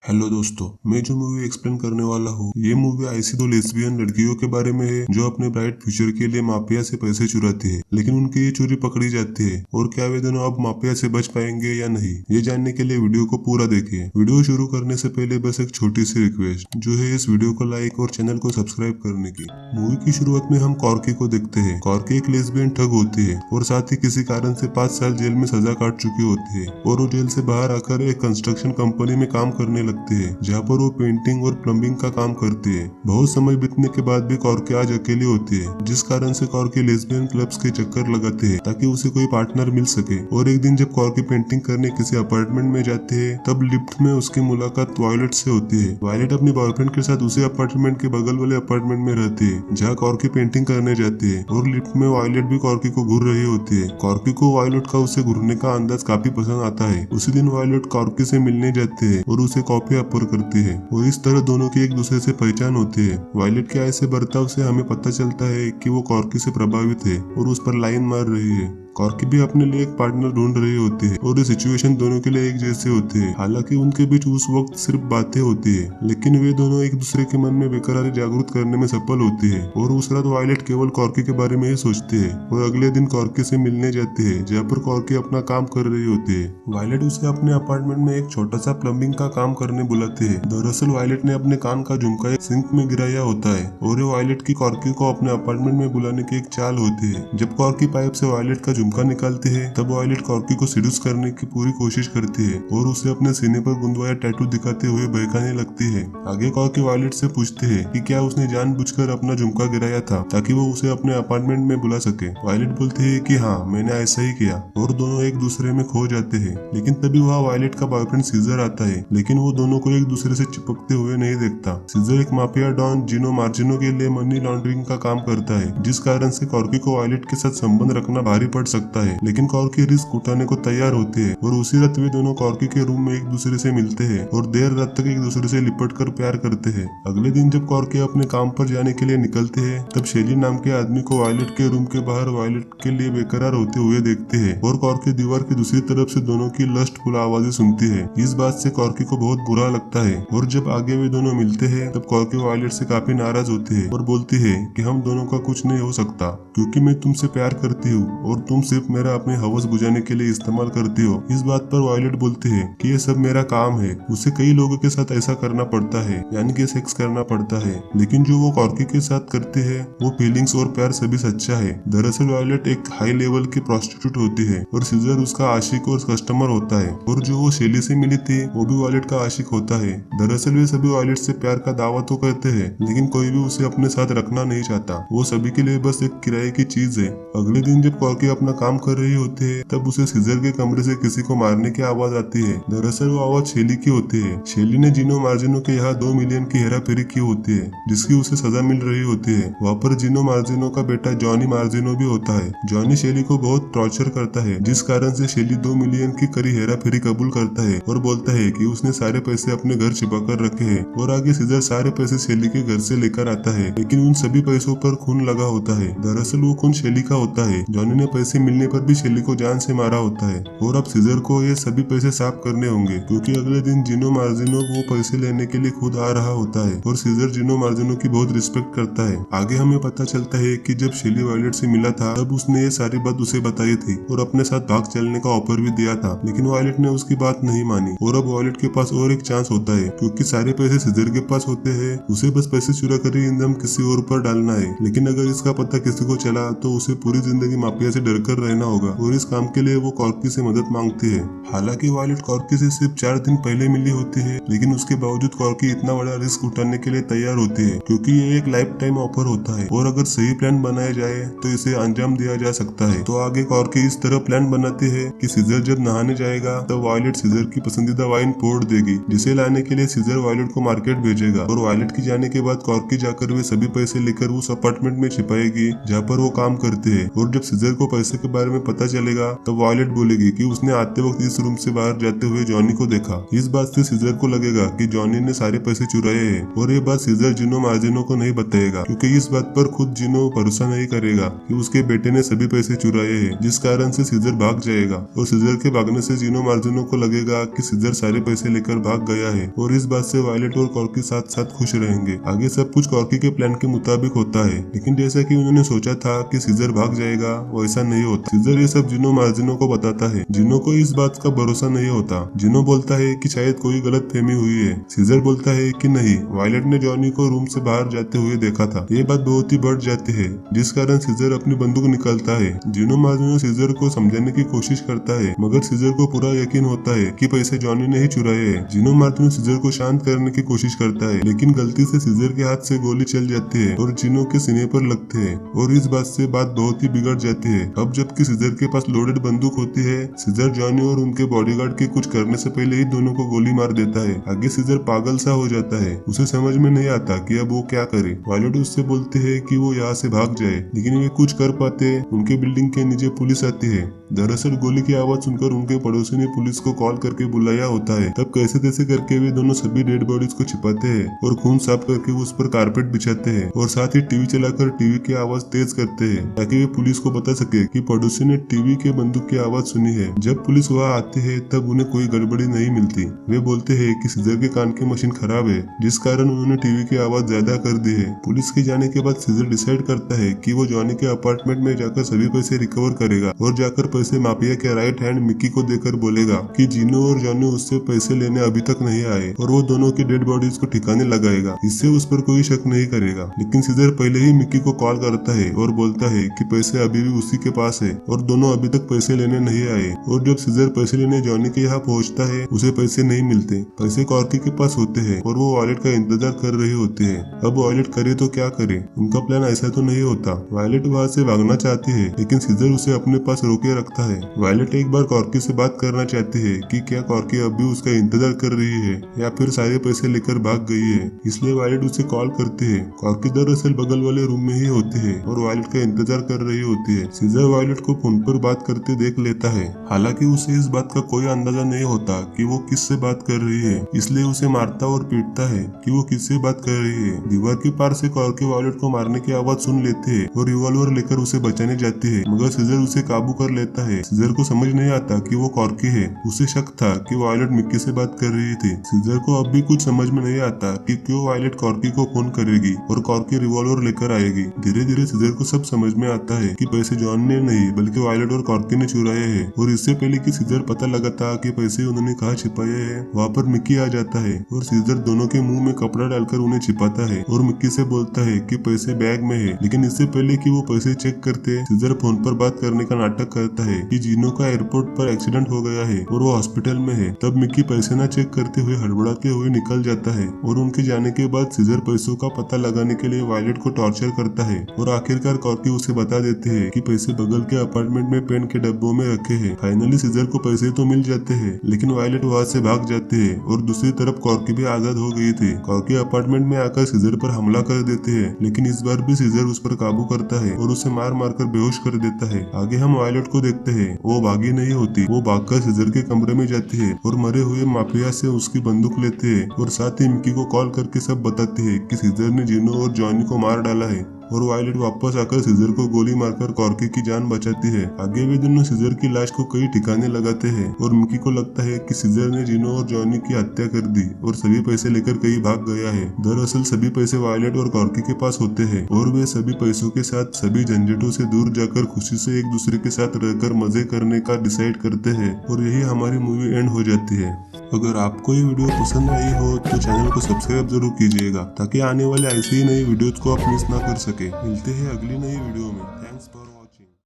Hello दोस्तों, मैं जो मूवी एक्सप्लेन करने वाला हूँ ये मूवी ऐसी दो लेस्बियन लड़कियों के बारे में है जो अपने ब्राइट फ्यूचर के लिए माफिया से पैसे चुराती है, लेकिन उनकी ये चोरी पकड़ी जाती है। और क्या वे दोनों अब माफिया से बच पाएंगे या नहीं, ये जानने के लिए वीडियो को पूरा देखिए। वीडियो शुरू करने से पहले बस एक छोटी सी रिक्वेस्ट जो है इस वीडियो को लाइक और चैनल को सब्सक्राइब करने की। मूवी की शुरुआत में हम कॉर्की को देखते हैं। कॉर्की एक लेस्बियन ठग होती है और साथ ही किसी कारण से 5 साल जेल में सजा काट चुकी होती है और वो जेल से बाहर आकर एक कंस्ट्रक्शन कंपनी में काम करने लगती है जहाँ पर वो पेंटिंग और प्लम्बिंग का काम करती है। बहुत समय बीतने के बाद भी कॉर्की आज अकेली होती है, जिस कारण से कॉर्की लेस्बियन क्लब्स के चक्कर लगाते हैं ताकि उसे कोई पार्टनर मिल सके। और एक दिन जब कॉर्की पेंटिंग करने किसी अपार्टमेंट में जाते हैं तब लिफ्ट में उसकी मुलाकात वायलेट से होती है। वायलेट अपने बॉयफ्रेंड के साथ उसी अपार्टमेंट के बगल वाले अपार्टमेंट में रहती है जहाँ कॉर्की पेंटिंग करने जाती है और लिफ्ट में वायलेट भी कॉर्की को घूर रही होती है। कॉर्की को वायलेट का उसे घूरने का अंदाज काफी पसंद आता है। उसी दिन वायलेट कॉर्की से मिलने जाते हैं और उसे कॉफी ऑफर करती है और इस तरह दोनों की एक दूसरे से पहचान होती है। वायलेट के ऐसे बर्ताव से हमें पता चलता है कि वो कॉर्की से प्रभावित है और उस पर लाइन मार रही है। कॉर्की भी अपने लिए एक पार्टनर ढूंढ रही होती है और ये सिचुएशन दोनों के लिए एक जैसी होती है। हालांकि उनके बीच उस वक्त सिर्फ बातें होती है, लेकिन वे दोनों एक दूसरे के मन में बेकरारी जागरूक करने में सफल होती है। और उस रात वायलेट केवल कॉर्की के बारे में ही सोचती है और अगले दिन कॉर्की से मिलने जाती है जहाँ पर कॉर्की अपना काम कर रही होती है। वायलेट उसे अपने अपार्टमेंट में एक छोटा सा प्लम्बिंग का काम करने बुलाती है। दरअसल वायलेट ने अपने कान का झुमका एक सिंक में गिराया होता है और ये वायलेट की कॉर्की को अपने अपार्टमेंट में बुलाने की एक चाल होती है। जब कॉर्की पाइप से वायलेट का झुमका निकालती है तब वायलेट कॉर्की को सीड्यूस करने की पूरी कोशिश करती है और उसे अपने सीने पर गुंदवाया टैटू दिखाते हुए बहकाने लगती है। आगे कॉर्की वायलेट से पूछती है कि क्या उसने जानबूझकर अपना झुमका गिराया था ताकि वो उसे अपने अपार्टमेंट में बुला सके। वायलेट बोलती है कि हाँ, मैंने ऐसा ही किया और दोनों एक दूसरे में खो जाते हैं। लेकिन तभी वहाँ वायलेट का बॉयफ्रेंड सीजर आता है, लेकिन वो दोनों को एक दूसरे से चिपकते हुए नहीं देखता। सीजर एक माफिया डॉन जिनो मार्जिनो के लिए मनी लॉन्ड्रिंग का काम करता है, जिस कारण से कॉर्की को वायलेट के साथ संबंध रखना भारी पड़ सकता है। लेकिन कॉर्की रिस्क उठाने को तैयार होती है और उसी रात वे दोनों कॉर्की के रूम में एक दूसरे से मिलते हैं और देर रात तक एक दूसरे से लिपट कर प्यार करते हैं। अगले दिन जब कॉर्की अपने काम पर जाने के लिए निकलते हैं तब शेली नाम के आदमी को वायलेट के रूम के बाहर वायलेट के लिए बेकरार होते हुए देखते हैं और कॉर्की दीवार की दूसरी तरफ से दोनों की लस्टफुल आवाजें सुनती है। इस बात से कॉर्की को बहुत बुरा लगता है और जब आगे वे दोनों मिलते हैं तब कॉर्की वायलेट से काफी नाराज होती है और बोलती है कि हम दोनों का कुछ नहीं हो सकता क्योंकि मैं तुमसे प्यार करती हूँ और तुम सिर्फ मेरा अपने हवस बुझाने के लिए इस्तेमाल करती हो। इस बात पर वायलेट बोलती है कि ये सब मेरा काम है, उसे कई लोगों के साथ ऐसा करना पड़ता है, यानी कि सेक्स करना पड़ता है, लेकिन जो वो कॉर्की के साथ करती है वो फीलिंग्स और प्यार सभी सच्चा है। दरअसल वायलेट एक हाई लेवल की प्रोस्टिट्यूट होती है और सीजर उसका आशिक और कस्टमर होता है और जो वो शेली से मिली थी वो भी वायलेट का आशिक होता है। दरअसल वे सभी वायलेट से प्यार का दावा तो करते हैं, लेकिन कोई भी उसे अपने साथ रखना नहीं चाहता। वो सभी के लिए बस एक किराए की चीज है। अगले दिन जब कॉर्की अपना काम कर रही होती है तब उसे सीजर के कमरे से किसी को मारने की आवाज आती है। दरअसल वो आवाज शेली की होती है। शेली ने जिनो मार्जिनो के यहाँ 2 मिलियन की हेराफेरी की होती है, जिसकी उसे सजा मिल रही होती है। वहाँ पर जिनो मार्जिनो का बेटा जॉनी मार्जिनो भी होता है। जॉनी शेली को बहुत टॉर्चर करता है, जिस कारण से शेली 2 मिलियन की करी हेराफेरी कबूल करता है और बोलता है कि उसने सारे पैसे अपने घर छिपा कर रखे हैं। और आगे सीजर सारे पैसे शेली के घर से लेकर आता है, लेकिन उन सभी पैसों पर खून लगा होता है। दरअसल वो खून शेली का होता है। जॉनी ने पैसे मिलने पर भी शेली को जान से मारा होता है और अब सीजर को ये सभी पैसे साफ करने होंगे क्योंकि अगले दिन जिनो मार्जिनो वो पैसे लेने के लिए खुद आ रहा होता है और सीजर जिनो मार्जिनो की बहुत रिस्पेक्ट करता है। आगे हमें पता चलता है कि जब शेली वायलेट से मिला था तब उसने ये सारी बात उसे बताई थी और अपने साथ भाग चलने का ऑफर भी दिया था, लेकिन वायलेट ने उसकी बात नहीं मानी। और अब वायलेट के पास और एक चांस होता है क्योंकि सारे पैसे सीजर के पास होते हैं। उसे बस पैसे चुरा कर इंदम किसी और पर डालना है, लेकिन अगर इसका पता किसी को चला तो उसे पूरी जिंदगी माफिया से डर कर रहना होगा और इस काम के लिए वो कॉर्की से मदद मांगती है। हालांकि वायलेट कॉर्की से सिर्फ 4 दिन पहले मिली होती है, लेकिन उसके बावजूद कॉर्की इतना बड़ा रिस्क उठाने के लिए तैयार होती है क्योंकि ये एक लाइफ टाइम ऑफर होता है और अगर सही प्लान बनाया जाए तो इसे अंजाम दिया जा सकता है। तो आगे कॉर्की इस तरह प्लान बनाती है कि सीजर जब नहाने जाएगा तब वायलेट सीजर की पसंदीदा वाइन फोड़ देगी, जिसे लाने के लिए सीजर वायलेट को मार्केट भेजेगा और वायलेट की जाने के बाद कॉर्की जाकर वे सभी पैसे लेकर उस अपार्टमेंट में छिपाएगी जहाँ पर वो काम करते हैं। और जब सीजर को पैसे पैसे के बारे में पता चलेगा तब वायलेट बोलेगी कि उसने आते वक्त इस रूम से बाहर जाते हुए जॉनी को देखा। इस बात से सीजर को लगेगा कि जॉनी ने सारे पैसे चुराए हैं और ये बात सीजर जिनो मार्जिनो को नहीं बताएगा, क्योंकि इस बात पर खुद जिनो भरोसा नहीं करेगा कि उसके बेटे ने सभी पैसे चुराए हैं, जिस कारण से सीजर भाग जाएगा। और सीजर के भागने से जिनो मार्जिनो को लगेगा कि सीजर सारे पैसे लेकर भाग गया है और इस बात से वायलेट और कॉर्की साथ साथ खुश रहेंगे। आगे सब कुछ कॉर्की के प्लान के मुताबिक होता है, लेकिन जैसा कि उन्होंने सोचा था कि सीजर भाग जाएगा वैसा नहीं होता। सीजर ये सब जिनो मार्जिनो को बताता है। जिनो को इस बात का भरोसा नहीं होता। जिनो बोलता है कि शायद कोई गलत फहमी हुई है। सीजर बोलता है कि नहीं, वायलेट ने जॉनी को रूम से बाहर जाते हुए देखा था। ये बात बहुत ही बढ़ जाती है, जिस कारण सीजर अपनी बंदूक निकालता है। जिनो मार्जिनो सीजर को समझाने की कोशिश करता है, मगर सीजर को पूरा यकीन होता है कि पैसे जॉनी ने ही चुराए हैं। जिनो मार्जिनो सीजर को शांत करने की कोशिश करता है, लेकिन गलती से सीजर के हाथ से गोली चल जाती है और जिनो के सीने पर लगते हैं और इस बात से बात बहुत ही बिगड़ जाती है। अब जबकि सीजर के पास लोडेड बंदूक होती है, सीजर जॉनी और उनके बॉडीगार्ड के कुछ करने से पहले ही दोनों को गोली मार देता है। आगे सीजर पागल सा हो जाता है। उसे समझ में नहीं आता कि अब वो क्या करे। वायलेट उससे बोलते हैं कि वो यहाँ से भाग जाए, लेकिन वे कुछ कर पाते। उनके बिल्डिंग के नीचे पुलिस आती है। दरअसल गोली की आवाज सुनकर उनके पड़ोसी ने पुलिस को कॉल करके बुलाया होता है। तब कैसे तैसे करके वे दोनों सभी डेड बॉडीज को छिपाते हैं और खून साफ करके उस पर कारपेट बिछाते हैं और साथ ही टीवी चलाकर टीवी की आवाज तेज करते हैं ताकि वे पुलिस को बता सके कि पड़ोसी ने टीवी के बंदूक की आवाज सुनी है। जब पुलिस वहाँ आती है तब उन्हें कोई गड़बड़ी नहीं मिलती। वे बोलते हैं कि सीजर के कान की मशीन खराब है, जिस कारण उन्होंने टीवी की आवाज ज्यादा कर दी है। पुलिस के जाने के बाद सीजर डिसाइड करता है कि वो जॉनी के अपार्टमेंट में जाकर सभी पैसे रिकवर करेगा और जाकर पैसे माफिया के राइट हैंड मिकी को देकर बोलेगा कि जिनो और जॉनी उससे पैसे लेने अभी तक नहीं आए और वो दोनों की डेड बॉडीज को ठिकाने लगाएगा। इससे उस पर कोई शक नहीं करेगा। लेकिन सीजर पहले ही मिकी को कॉल करता है और बोलता है कि पैसे अभी भी उसी के पास है और दोनों अभी तक पैसे लेने नहीं आए। और जब सीजर पैसे लेने जॉनी के यहाँ पहुँचता है, उसे पैसे नहीं मिलते। पैसे कॉर्की के पास होते हैं और वो वायलेट का इंतजार कर रहे होते हैं। अब वायलेट करे तो क्या करे, उनका प्लान ऐसा तो नहीं होता। वायलेट वहाँ से भागना चाहती है, लेकिन सीजर उसे अपने पास रोके रखता है। वायलेट एक बार कॉर्की से बात करना चाहती है कि क्या कॉर्की अब भी उसका इंतजार कर रही है या फिर सारे पैसे लेकर भाग गई है, इसलिए वायलेट उसे कॉल करती है। कॉर्की दरअसल बगल वाले रूम में ही होती है और वायलेट का इंतजार कर रही होती है। सीजर वायलेट को फोन पर बात करते देख लेता है। हालांकि उसे इस बात का कोई अंदाजा नहीं होता कि वो किससे बात कर रही है, इसलिए उसे मारता और पीटता है कि वो किससे बात कर रही है। दीवार के पार से कॉर्की वायलेट को मारने की आवाज सुन लेती है और रिवॉल्वर लेकर उसे बचाने जाती है, मगर सीजर उसे काबू कर लेता है। सीजर को समझ नहीं आता कि वो कॉर्की है। उसे शक था कि वायलेट मिक्की से बात कर रही थी। सीजर को अब भी कुछ समझ में नहीं आता कि क्यों वायलेट कॉर्की को फोन करेगी और कॉर्की रिवॉल्वर लेकर आएगी। धीरे धीरे सीजर को सब समझ में आता है कि पैसे जॉन ने नहीं बल्कि वायलेट और कॉर्की ने चुराए हैं। और इससे पहले कि सीजर पता लगाता कि पैसे उन्होंने कहाँ छिपाए हैं, वहाँ पर मिक्की आ जाता है और सीजर दोनों के मुंह में कपड़ा डालकर उन्हें छिपाता है और मिक्की से बोलता है कि पैसे बैग में है। लेकिन इससे पहले कि वो पैसे चेक करते, सीजर फोन पर बात करने का नाटक करता है कि जिनो का एयरपोर्ट पर एक्सीडेंट हो गया है और वो हॉस्पिटल में है। तब मिक्की पैसे न चेक करते हुए हड़बड़ाते हुए निकल जाता है और उनके जाने के बाद सीजर पैसों का पता लगाने के लिए वायलेट को टॉर्चर करता है और आखिरकार कॉर्की उसे बता देते हैं कि पैसे बगल के अपार्टमेंट में पेन के डब्बों में रखे हैं। फाइनली सीजर को पैसे तो मिल जाते हैं, लेकिन वायलेट वहाँ से भाग जाते हैं और दूसरी तरफ कॉर्की भी आजाद हो गई थी। कॉर्की अपार्टमेंट में आकर सीजर पर हमला कर देते हैं, लेकिन इस बार भी सीजर उस पर काबू करता है और उसे मार मार कर बेहोश कर देता है। आगे हम वायलेट को देखते हैं। वो भागी नहीं होती, वो भागकर सीजर के कमरे में जाती है और मरे हुए माफिया से उसकी बंदूक लेते हैं और साथ ही मिकी को कॉल करके सब बताते हैं कि सीजर ने जिनो और जॉनी को मार डाला है। और वायलेट वापस आकर सीजर को गोली मारकर कॉर्की की जान बचाती है। आगे वे दोनों सीजर की लाश को कई ठिकाने लगाते हैं और मिकी को लगता है कि सीजर ने जिनो और जॉनी की हत्या कर दी और सभी पैसे लेकर कहीं भाग गया है। दरअसल सभी पैसे वायलेट और कॉर्की के पास होते हैं और वे सभी पैसों के साथ सभी झंझटों से दूर जाकर खुशी से एक दूसरे के साथ रहकर मजे करने का डिसाइड करते हैं और यही हमारी मूवी एंड हो जाती है। अगर आपको ये वीडियो पसंद आई हो तो चैनल को सब्सक्राइब जरूर कीजिएगा ताकि आने वाले ऐसे ही नई वीडियोज को आप मिस ना कर सके। मिलते हैं अगली नई वीडियो में। Thanks for watching.